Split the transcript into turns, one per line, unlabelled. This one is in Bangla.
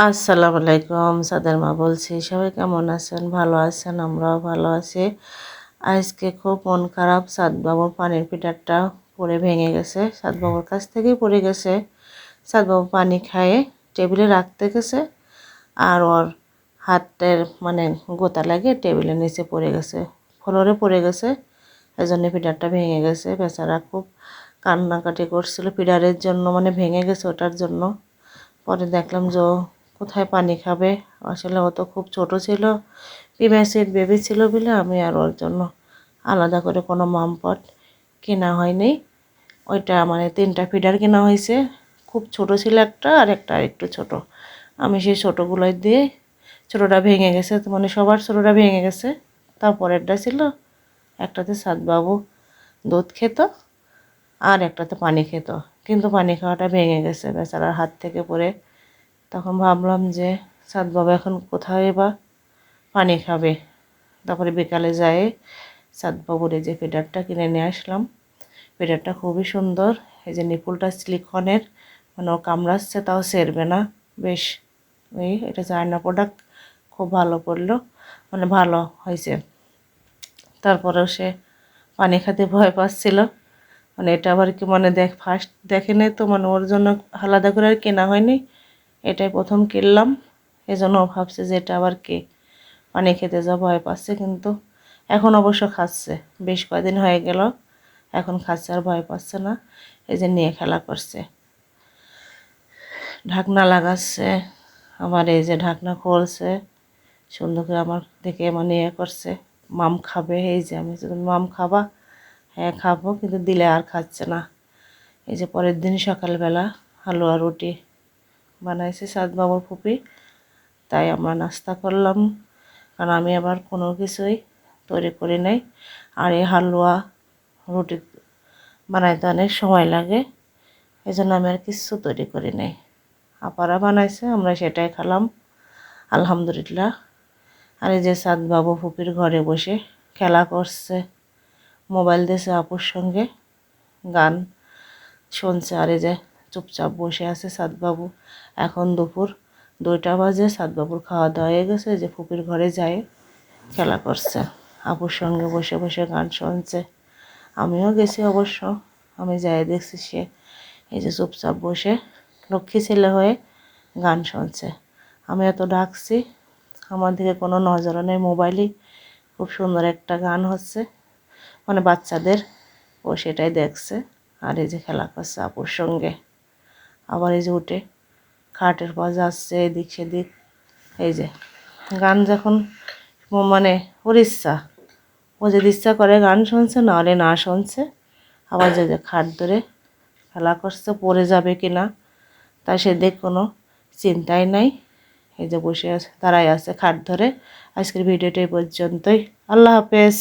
আসসালামু আলাইকুম, সাদের মা বলছি। সবাই কেমন আছেন? ভালো আছেন? আমরাও ভালো আছি। আজকে খুব মন খারাপ। সাদবাবুর পানির ফিল্টারটা পড়ে ভেঙে গেছে। সাদবাবুর কাছ থেকেই পড়ে গেছে। সাদবাবু পানি খায়ে টেবিলে রাখতে গেছে, আর ওর হাতের গোতা লাগে টেবিলের নিচে পড়ে গেছে, ফ্লোরে পড়ে গেছে। এজন্য ফিল্টারটা ভেঙে গেছে। বেচারা খুব কান্নাকাটি করছিল ফিল্টারের জন্য, ভেঙে গেছে ওটার জন্য। পরে দেখলাম যে ও কোথায় পানি খাবে। আসলে ও তো খুব ছোট ছিল, প্রিম্যাচুর বেবি ছিল বলে আমি আর ওর জন্য আলাদা করে কোনো মামপট কেনা হয়নি। ওইটা তিনটা ফিডার কেনা হয়েছে। খুব ছোট ছিল একটা, আর একটা আরেকটু ছোট। আমি সেই ছোটোগুলোই দিয়ে, ছোটোটা ভেঙে গেছে, সবার ছোটোটা ভেঙে গেছে। তারপরেরটা ছিল, একটাতে সাদবাবু দুধ খেত আর একটাতে পানি খেত, কিন্তু পানি খাওয়াটা ভেঙে গেছে বেচারার হাত থেকে পড়ে। তখন ভাবলাম যে সাদবাবু এখন কোথায় বা পানি খাবে। তারপরে বিকালে যায় সাদবাবুর এই যে ফিডারটা কিনে নিয়ে আসলাম। ফিডারটা খুবই সুন্দর। এই যে নিপুলটা সিলিকনের, ও কামড়াচ্ছে তাও সেরবে না। বেশ এটা চায়না প্রোডাক্ট, খুব ভালো পড়লো, ভালো হয়েছে। তারপরেও সে পানি খেতে ভয় পাচ্ছিল। এটা আবার কি ফার্স্ট দেখে নেই তো, ওর জন্য আলাদা করে আর কেনা হয়নি। এটাই প্রথম কিনলাম। এজন্য ভাবছে যে এটা আবার কে, পানি খেতে যা ভয় পাচ্ছে। কিন্তু এখন অবশ্য খাচ্ছে, বেশ কয়দিন হয়ে গেল, এখন খাচ্ছে আর ভয় পাচ্ছে না। এই যে নিয়ে খেলা করছে, ঢাকনা লাগাচ্ছে, আবার এই যে ঢাকনা খুলছে সুন্দর করে আমার দেখে করছে। মাম খাবে, এই যে আমি তুমি মাম খাবা, হ্যাঁ খাবো, কিন্তু দিলে আর খাচ্ছে না। এই যে পরের দিন সকালবেলা হালুয়া রুটি বানাইছে সাদবাবুর ফুপি, তাই আমরা নাস্তা করলাম। কারণ আমি আবার কোনো কিছুই তৈরি করি নাই। আর এই হালুয়া রুটি বানাইতে অনেক সময় লাগে, এই জন্য আমি আর কিছু তৈরি করি নাই। আপারা বানাইছে, আমরা সেটাই খেলাম আলহামদুলিল্লাহ। আর এই যে সাদবাবু ফুপির ঘরে বসে খেলা করছে, মোবাইল দিয়েছে আপুর সঙ্গে, গান শুনছে। আর এই যে চুপচাপ বসে আছে সাদবাবু। এখন দুপুর 2টা বাজে, সাদবাবুর খাওয়া দাওয়া হয়ে গেছে, যে ফুপির ঘরে যায় খেলা করছে, আপুর সঙ্গে বসে বসে গান শুনছে। আমিও গেছি অবশ্য, আমি যাই দেখছি সে এই যে চুপচাপ বসে লক্ষ্মী ছেলে হয়ে গান শুনছে। আমি এত ডাকছি, আমার দিকে কোনো নজরও নেই। মোবাইলেই খুব সুন্দর একটা গান হচ্ছে, বাচ্চাদের, ও সেটাই দেখছে। আর এই যে খেলা করছে আপুর সঙ্গে। আবার এই যে উঠে খাটের পর যাচ্ছে এদিক সেদিক। এই যে গান যখন ওর ইচ্ছা, ও যদি ইচ্ছা করে গান শুনছে, নাহলে না শুনছে। আবার যে খাট ধরে খেলা করছে, পড়ে যাবে কি না তাই সেদিক কোনো চিন্তাই নাই। এই যে বসে আছে, দাঁড়ায় আছে খাট ধরে। আজকের ভিডিওটা এই পর্যন্তই। আল্লাহ হাফেজ।